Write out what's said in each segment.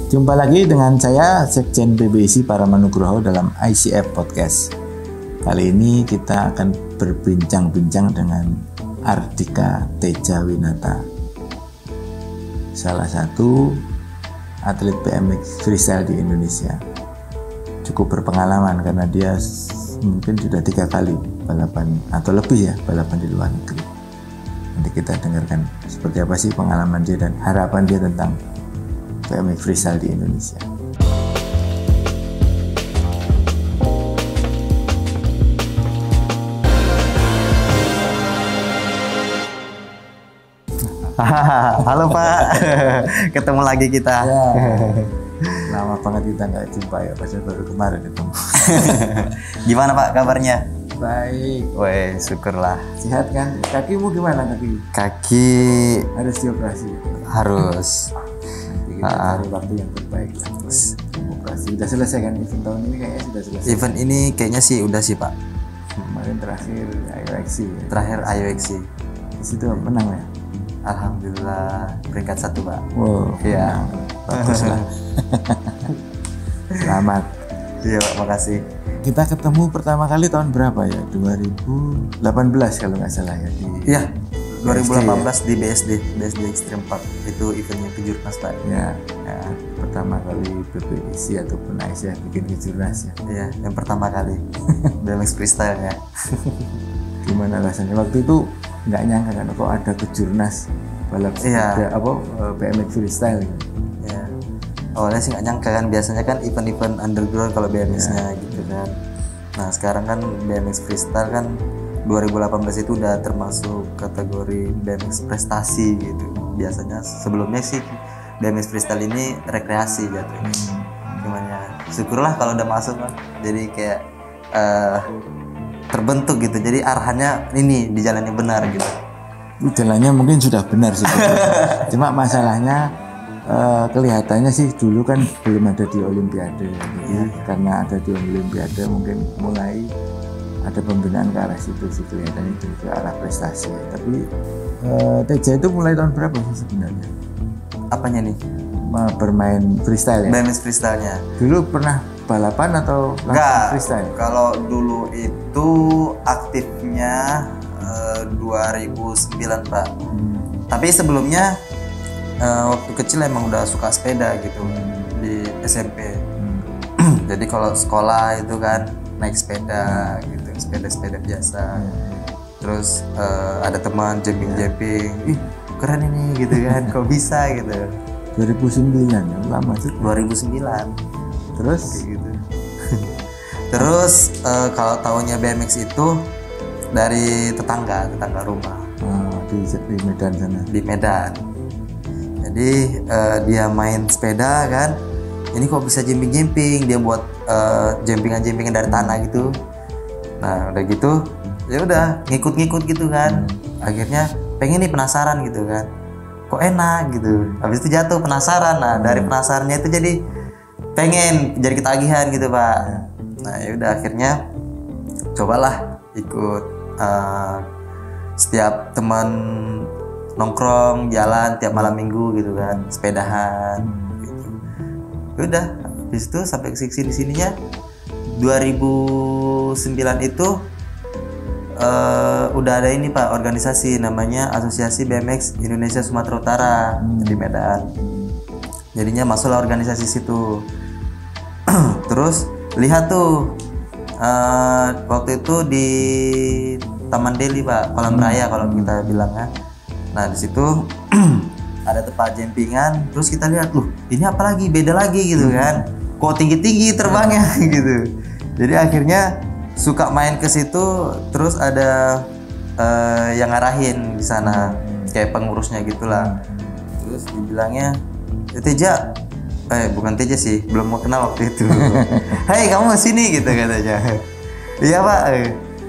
Jumpa lagi dengan saya Sekjen PBSI Paramanugroho dalam ICF Podcast. Kali ini kita akan berbincang-bincang dengan Ardika Teja Winata, salah satu atlet BMX freestyle di Indonesia. Cukup berpengalaman karena dia mungkin sudah 3 kali balapan atau lebih balapan di luar negeri. Nanti kita dengarkan seperti apa sih pengalaman dia dan harapan dia tentang BMX freestyle di Indonesia. Halo Pak, ketemu lagi kita. Ya, lama banget kita nggak jumpa ya, padahal baru kemarin ketemu. Gimana Pak kabarnya? Baik. Weh, syukurlah. Sehat kan? Kakimu gimana kaki? Kaki Harus dioperasi. harus. Nanti kita cari waktu yang terbaik lah. Operasi udah selesai kan event tahun ini kayaknya sudah selesai. Event ini kayaknya sih udah sih Pak. Kemarin terakhir IOXC. Terakhir IOXC. Di situ menang ya. Alhamdulillah peringkat 1 Pak. Wow. Iya. Bagus lah. Selamat. Iya Pak, makasih. Kita ketemu pertama kali tahun berapa ya? 2018 kalau nggak salah ya di. Iya. 2018 di BSD Extreme Park. Itu eventnya Kejurnas Pak. Ya, pertama kali PBSI ataupun Aisyah bikin Kejurnas ya. Iya, yang pertama kali BMX freestyle ya. Gimana rasanya waktu itu? Nggak nyangka kan kok ada Kejurnas balap sepeda BMX freestyle gitu. Ya. Awalnya sih nggak nyangka kan, biasanya kan event-event underground kalau BMX-nya gitu kan. Nah sekarang kan BMX freestyle kan 2018 itu udah termasuk kategori BMX prestasi gitu. Biasanya sebelumnya sih BMX freestyle ini rekreasi jatuhnya. Cuman ya syukurlah kalau udah masuk kan. Jadi kayak terbentuk gitu. Jadi arahannya ini di jalan yang benar gitu. Jalannya mungkin sudah benar sih. Cuma masalahnya kelihatannya sih dulu kan belum ada di Olimpiade. Jadi karena ada di Olimpiade mungkin mulai ada pembinaan ke arah situ sih, kelihatannya itu ke arah prestasi. Tapi Teja itu mulai tahun berapa sih sebenarnya? Apanya nih? Bermain freestyle ya? BMX freestyle-nya. Dulu pernah balapan atau enggak freestyle? Kalau dulu itu aktifnya 2009 Pak. Tapi sebelumnya waktu kecil emang udah suka sepeda gitu di SMP. Jadi kalau sekolah itu kan naik sepeda gitu, sepeda biasa. Terus ada teman jumping, ih keren ini gitu kan, kok bisa gitu. 2009 ya, lama sih. 2009. Terus gitu. Terus kalau tahunnya BMX itu dari tetangga rumah di Medan sana. di Medan. Jadi dia main sepeda kan, ini kok bisa jumping, dia buat jumpingan dari tanah gitu. Nah udah gitu ya udah ngikut gitu kan. Akhirnya pengen nih, penasaran gitu kan, kok enak gitu. Habis itu jatuh penasaran. Nah dari penasarannya itu jadi pengen jadi ketagihan gitu Pak. Nah ya udah akhirnya cobalah ikut setiap teman nongkrong jalan tiap malam minggu gitu kan, sepedahan gitu. Udah habis itu sampai ke sininya 2009 itu udah ada ini Pak, organisasi namanya Asosiasi BMX Indonesia Sumatera Utara di Medan. Jadinya masuklah organisasi situ. Terus lihat tuh waktu itu di Taman Deli Pak, Kolam Raya kalau kita bilangnya. Nah di situ ada tempat jumpingan. Terus kita lihat, ini apa lagi, beda lagi gitu kan. Kok tinggi terbangnya gitu. Jadi akhirnya suka main ke situ. Terus ada yang ngarahin di sana, kayak pengurusnya gitulah. Terus dibilangnya, Teja, bukan Teja sih, belum mau kenal waktu itu. Hei kamu sini gitu katanya. Iya Pak,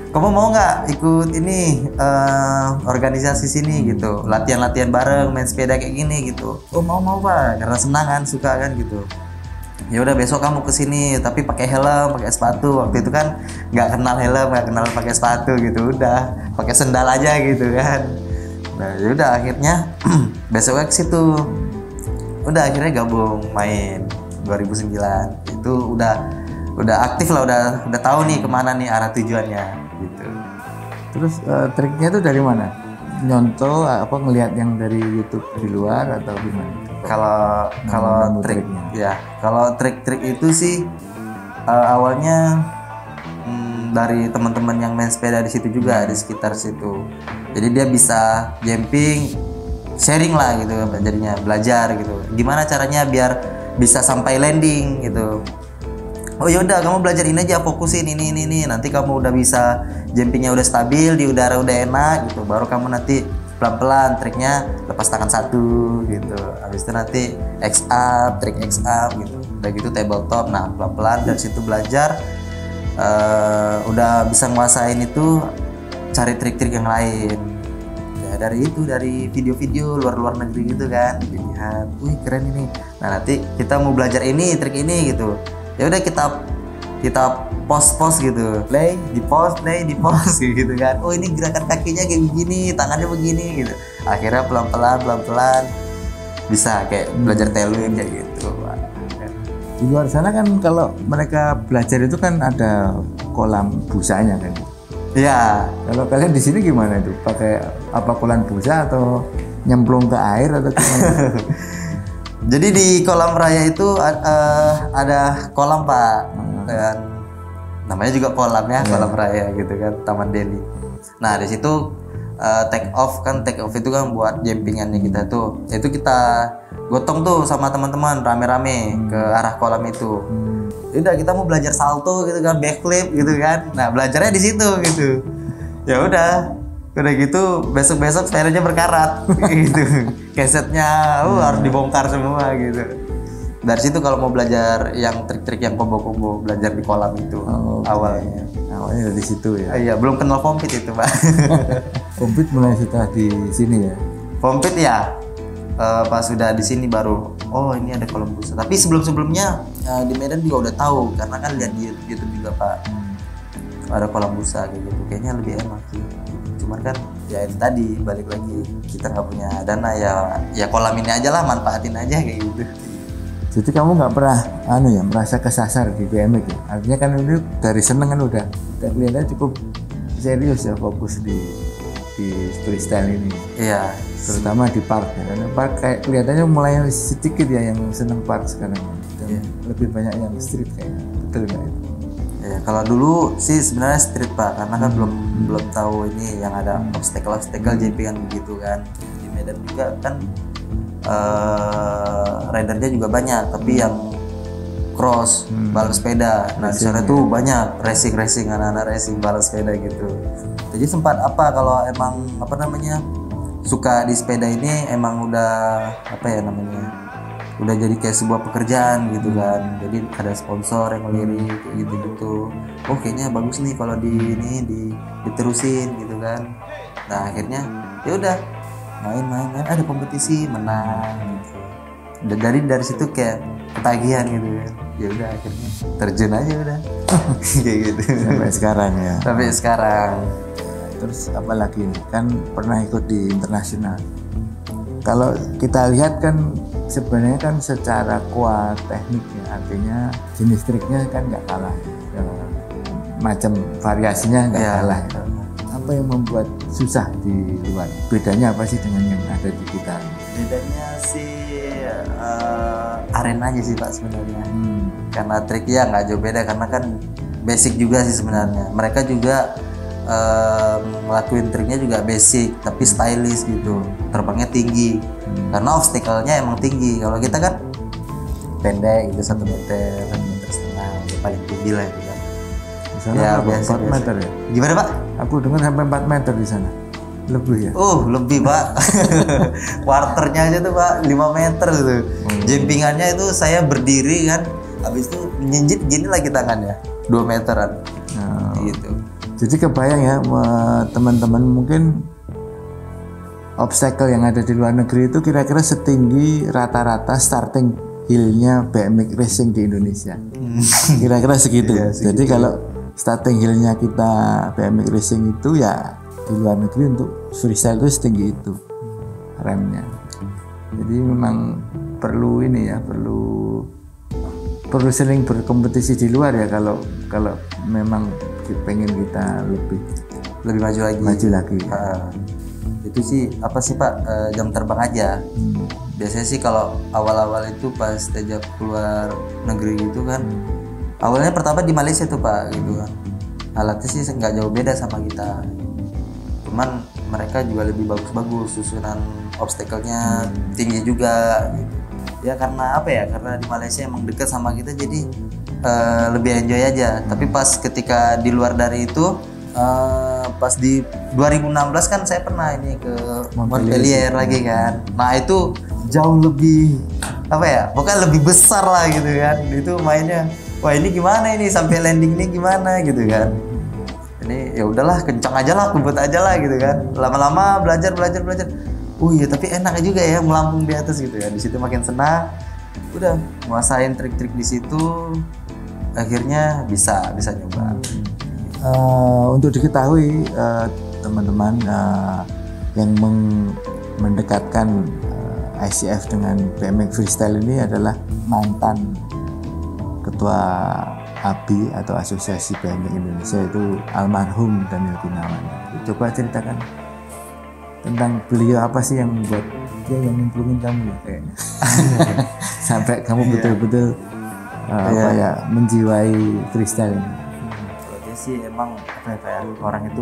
kamu mau nggak ikut ini organisasi sini gitu, latihan bareng, main sepeda kayak gini gitu. Oh mau Pak, karena senang kan, suka kan gitu. Ya udah besok kamu kesini, tapi pakai helm, pakai sepatu. Waktu itu kan nggak kenal helm, nggak kenal pakai sepatu gitu, udah pakai sendal aja gitu kan. Nah ya udah akhirnya besoknya ke situ. udah akhirnya gabung main 2009. Itu udah aktif lah, udah tahu nih kemana nih arah tujuannya gitu. Terus triknya itu dari mana? Nyontoh apa ngelihat yang dari YouTube di luar atau gimana? Kalau trik triknya. ya, kalau trik-trik itu sih awalnya dari teman-teman yang main sepeda di situ juga, di sekitar situ. Jadi dia bisa jumping, sharing lah gitu, jadinya belajar gitu. Gimana caranya biar bisa sampai landing gitu. Oh yaudah, kamu belajar ini aja, fokusin ini. Nanti kamu udah bisa jumpingnya udah stabil, di udara udah enak gitu. Baru kamu nanti pelan-pelan triknya lepas tangan satu gitu. Habis itu nanti X up, trik X up gitu. Udah gitu tabletop. Nah pelan-pelan dari situ belajar. Udah bisa nguasain itu, cari trik-trik yang lain ya, dari video-video luar negeri gitu kan, dilihat, wih keren ini. Nah nanti kita mau belajar ini, trik ini gitu, ya udah kita post gitu, play di post gitu kan. Oh ini gerakan kakinya kayak begini, tangannya begini gitu. Akhirnya pelan-pelan bisa kayak belajar tailoring kayak gitu. Di luar sana kan kalau mereka belajar itu kan ada kolam busanya kan. Iya. Kalau kalian di sini gimana itu? Pakai apa kolam busa atau nyemplung ke air atau gimana? Jadi di kolam raya itu ada kolam Pak, dan namanya juga kolam ya, kolam raya gitu kan, Taman Deli. Nah di situ take off itu kan buat jumpingannya kita tuh. Itu kita gotong tuh sama teman-teman rame-rame ke arah kolam itu. Udah kita mau belajar salto gitu kan, backflip gitu kan. Nah belajarnya di situ gitu. Ya udah gitu besok sepedanya berkarat gitu. Kesetnya harus dibongkar semua gitu. Dari situ kalau mau belajar yang trik-trik yang combo-combo, belajar di kolam itu awalnya. Awalnya dari situ ya. Iya, belum kenal fompit itu Pak. Fompit mulai setelah di sini ya. Fompit ya. Pas sudah di sini baru ini ada kolam busa. Tapi sebelumnya di Medan juga udah tahu, karena kan lihat di YouTube juga Pak. Ada kolam busa kayak gitu. Kayaknya lebih enak sih. Cuman kan ya itu tadi balik lagi, kita nggak punya dana ya kolam ini aja lah, manfaatin aja kayak gitu. Jadi kamu nggak pernah merasa kesasar di BMX ya? Artinya kan ini dari seneng kan udah kelihatannya cukup serius ya, fokus di freestyle ini. Iya. Terutama di park ya. Karena park kayak kelihatannya mulai sedikit ya yang seneng park sekarang. Dan lebih banyak yang street kayaknya. Betul nggak itu? Ya, kalau dulu sih sebenarnya street Pak, karena kan belum tahu ini yang ada obstacle jumpingan begitu kan. Di Medan juga kan ridernya juga banyak, tapi yang cross balap sepeda. Nah di sana tuh banyak racing anak-anak racing balap sepeda gitu. Jadi sempat kalau emang suka di sepeda ini, emang udah udah jadi kayak sebuah pekerjaan gitu kan. Jadi ada sponsor yang ngelirik kayak gitu. Oh kayaknya bagus nih kalau diterusin gitu kan. Nah akhirnya ya udah main ada kompetisi, menang gitu. Dari situ kayak ketagihan gitu kan. Ya udah akhirnya terjun aja udah. Kayak gitu. Sampai sekarang ya. Sampai sekarang. Terus apalagi kan pernah ikut di internasional. Kalau kita lihat kan sebenarnya kan secara kuat tekniknya, artinya jenis triknya kan nggak kalah, macam variasinya nggak kalah. Apa yang membuat susah di luar? Bedanya apa sih dengan yang ada di kita? Bedanya sih arenanya sih Pak sebenarnya. Karena triknya nggak jauh beda, karena kan basic juga sih sebenarnya. Mereka juga ngelakuin triknya juga basic tapi stylish gitu, terbangnya tinggi karena obstacle-nya emang tinggi. Kalau kita kan pendek gitu, 1 meter, 1,5 meter, paling tinggi lah itu kan. Di sana ya, 4 meter ya? Gimana Pak? Aku dengar sampai 4 meter di sana. Lebih ya? Lebih Pak. Quarternya aja tuh Pak 5 meter gitu. Jumpingannya itu saya berdiri kan, habis itu nyinjit gini lagi tangannya 2 meteran. Gitu. Jadi kebayang ya teman-teman, mungkin obstacle yang ada di luar negeri itu kira-kira setinggi rata-rata starting hill-nya BMX racing di Indonesia. Kira-kira segitu. Ya, Jadi kalau starting hill-nya kita BMX racing itu ya di luar negeri untuk freestyle itu setinggi itu remnya. Jadi memang perlu ini ya, perlu sering berkompetisi di luar ya kalau memang pengen kita lebih maju lagi. Ya. Itu sih apa sih Pak, jam terbang aja. Biasanya sih kalau awal-awal itu pas diajak keluar negeri gitu kan, awalnya pertama di Malaysia tuh Pak gitu kan, alatnya sih nggak jauh beda sama kita, cuman mereka juga lebih bagus-bagus, susunan obstacle-nya tinggi juga gitu. Ya karena apa ya, karena di Malaysia emang dekat sama kita jadi lebih enjoy aja. Tapi pas ketika di luar dari itu, pas di 2016 kan saya pernah ini ke Montpellier lagi kan. Nah itu jauh lebih apa ya, pokoknya lebih besar lah gitu kan. Itu mainnya, wah ini gimana ini, sampai landing ini gimana gitu kan. Ini ya udahlah, kencang aja lah, kebut aja lah gitu kan. Lama-lama belajar. Oh iya, tapi enak juga ya melambung di atas gitu ya. Di situ makin senang. Udah nguasain trik-trik di situ, akhirnya bisa nyoba. Untuk diketahui teman-teman yang mendekatkan ICF dengan BMX freestyle ini adalah mantan ketua ABI atau Asosiasi BMX Indonesia, itu almarhum Daniel Gunawan. Coba ceritakan tentang beliau, apa sih yang membuat dia yang nyemplungin kamu ya kayaknya sampai kamu betul-betul menjiwai freestyle ini. Sih emang apa ya, orang itu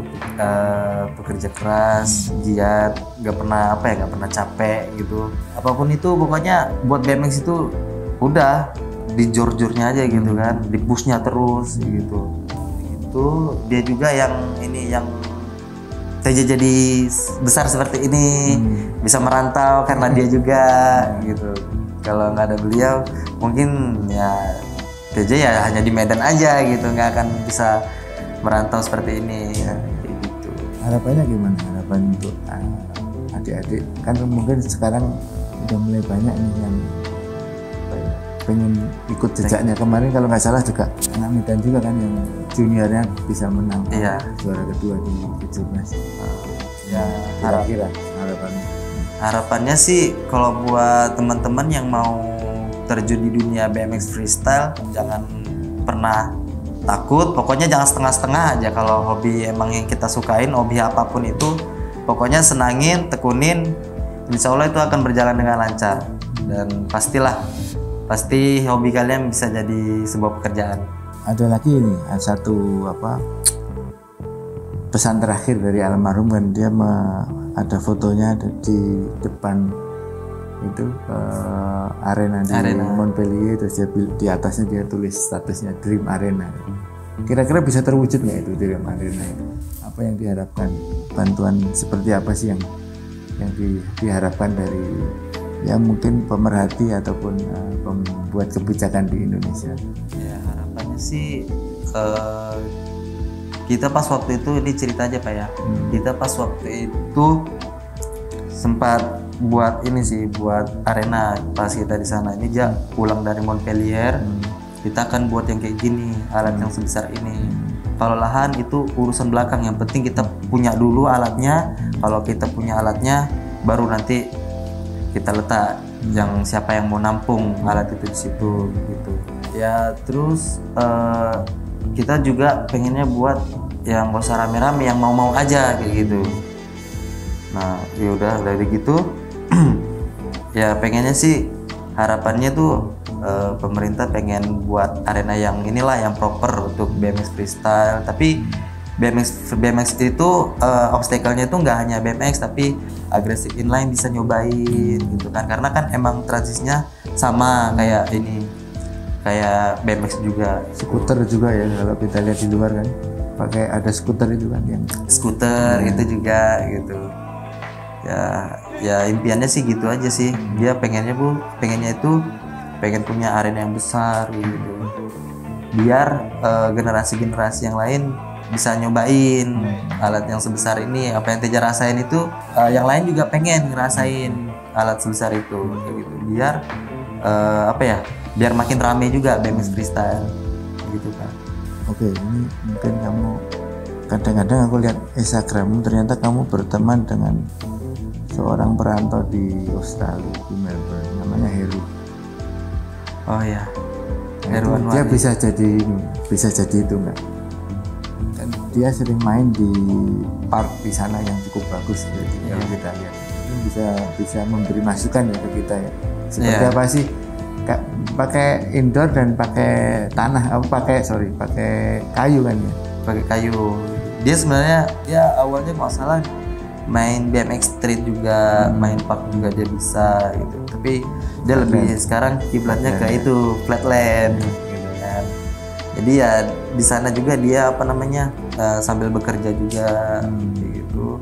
bekerja keras, giat, nggak pernah capek gitu. Apapun itu pokoknya buat BMX itu udah di jor-jornya aja gitu kan, di pushnya terus gitu. Itu dia juga yang jadi besar seperti ini, bisa merantau karena dia juga gitu. Kalau nggak ada beliau mungkin ya TJ ya hanya di Medan aja gitu, nggak akan bisa merantau seperti ini ya, kayak gitu. Harapannya gimana? Harapan untuk adik-adik, kan mungkin sekarang udah mulai banyak nih yang pengen ikut jejaknya. Kemarin kalau nggak salah juga anak Medan juga kan yang juniornya bisa menang juara kedua di Kejurnas. Ya kira-kira harapannya sih kalau buat teman-teman yang mau terjun di dunia BMX freestyle, jangan pernah takut, pokoknya jangan setengah-setengah aja. Kalau hobi emang yang kita sukain, hobi apapun itu, pokoknya senangin, tekunin, insya Allah itu akan berjalan dengan lancar. Dan pasti hobi kalian bisa jadi sebuah pekerjaan. Ada lagi nih, satu pesan terakhir dari almarhum kan, dia ada fotonya ada di depan itu arena di Montpellier, terus di atasnya dia tulis statusnya Dream Arena. Kira-kira bisa terwujud nggak itu Dream Arena itu? Apa yang diharapkan, bantuan seperti apa sih yang diharapkan dari ya mungkin pemerhati ataupun pembuat kebijakan di Indonesia? Ya harapannya sih kita pas waktu itu, ini cerita aja Pak ya, kita pas waktu itu sempat buat arena pas kita di sana. Ini dia pulang dari Montpellier, kita akan buat yang kayak gini, alat yang sebesar ini. Kalau lahan itu urusan belakang, yang penting kita punya dulu alatnya. Kalau kita punya alatnya, baru nanti kita letak siapa yang mau nampung alat itu di situ gitu. Ya terus kita juga pengennya buat yang gak usah rame-rame, yang mau-mau aja kayak gitu. Nah ya udah dari gitu ya pengennya sih, harapannya tuh pemerintah pengen buat arena yang inilah, yang proper untuk BMX freestyle. Tapi BMX itu obstacle-nya itu nggak hanya BMX, tapi agresif inline bisa nyobain gitu kan, karena kan emang transisinya sama kayak BMX juga. Skuter juga ya, kalau kita lihat di luar kan pakai ada skuter itu kan, yang skuter itu juga gitu. Ya impiannya sih gitu aja sih. Dia pengennya punya arena yang besar gitu, biar generasi-generasi yang lain bisa nyobain alat yang sebesar ini. Apa yang Teja rasain itu yang lain juga pengen ngerasain alat sebesar itu gitu. Biar biar makin rame juga BMX freestyle gitu kan. Oke, ini mungkin kamu kadang-kadang aku lihat Instagrammu, ternyata kamu berteman dengan seorang perantau di Australia, di Melbourne, namanya namanya Heru. Oh ya. Nah, dia bisa jadi itu enggak? Dan dia sering main di park di sana yang cukup bagus jadi kalau kita lihat. Ini bisa memberi masukan ya ke kita ya. Seperti apa sih? Pakai indoor dan pakai tanah, pakai kayu kan ya? Pakai kayu. Dia sebenarnya ya awalnya kalau salah main BMX street juga, main park juga dia bisa gitu. Tapi dia lebih sekarang kiblatnya ke itu flatland gitu kan. Jadi ya di sana juga dia sambil bekerja juga gitu.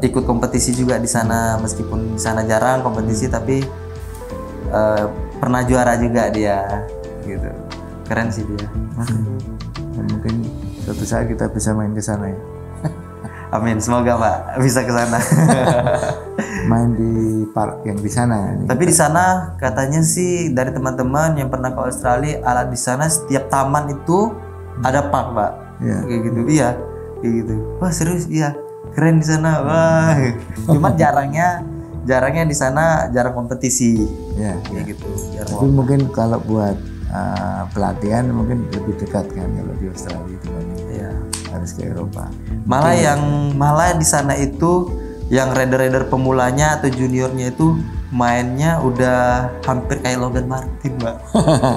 Ikut kompetisi juga di sana meskipun di sana jarang kompetisi tapi pernah juara juga dia gitu. Keren sih dia. Mungkin suatu saat kita bisa main ke sana ya. Amin, semoga Pak bisa ke sana. Main di park yang di sana. Tapi di sana katanya sih dari teman-teman yang pernah ke Australia, di sana setiap taman itu ada park, Pak. Ya. Kayak gitu. Iya, kayak gitu. Wah, serius iya. Keren di sana. Wah. Cuman jarangnya di sana jarang kompetisi. Ya, kayak gitu. Tapi mungkin kalau buat pelatihan mungkin lebih dekat kan kalau di Australia itu kan. Iya. Harus ke Eropa. Malah di sana itu yang rider pemulanya atau juniornya itu mainnya udah hampir kayak Logan Martin, Mbak.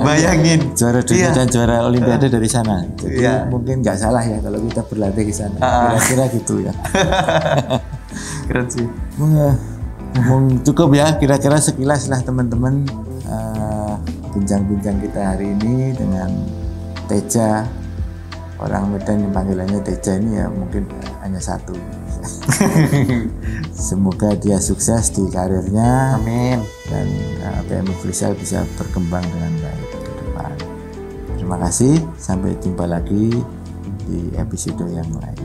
Bayangin. Juara dunia dan juara Olimpiade dari sana. Jadi mungkin nggak salah ya kalau kita berlatih di sana. Kira-kira gitu ya. Keren sih. Cukup ya kira-kira sekilas lah teman-teman bincang-bincang kita hari ini dengan Teja. Orang Medan yang panggilannya Teja ini ya mungkin hanya satu. Semoga dia sukses di karirnya. Amin. Dan BMX Freestyle bisa berkembang dengan baik ke depan. Terima kasih. Sampai jumpa lagi di episode yang lain.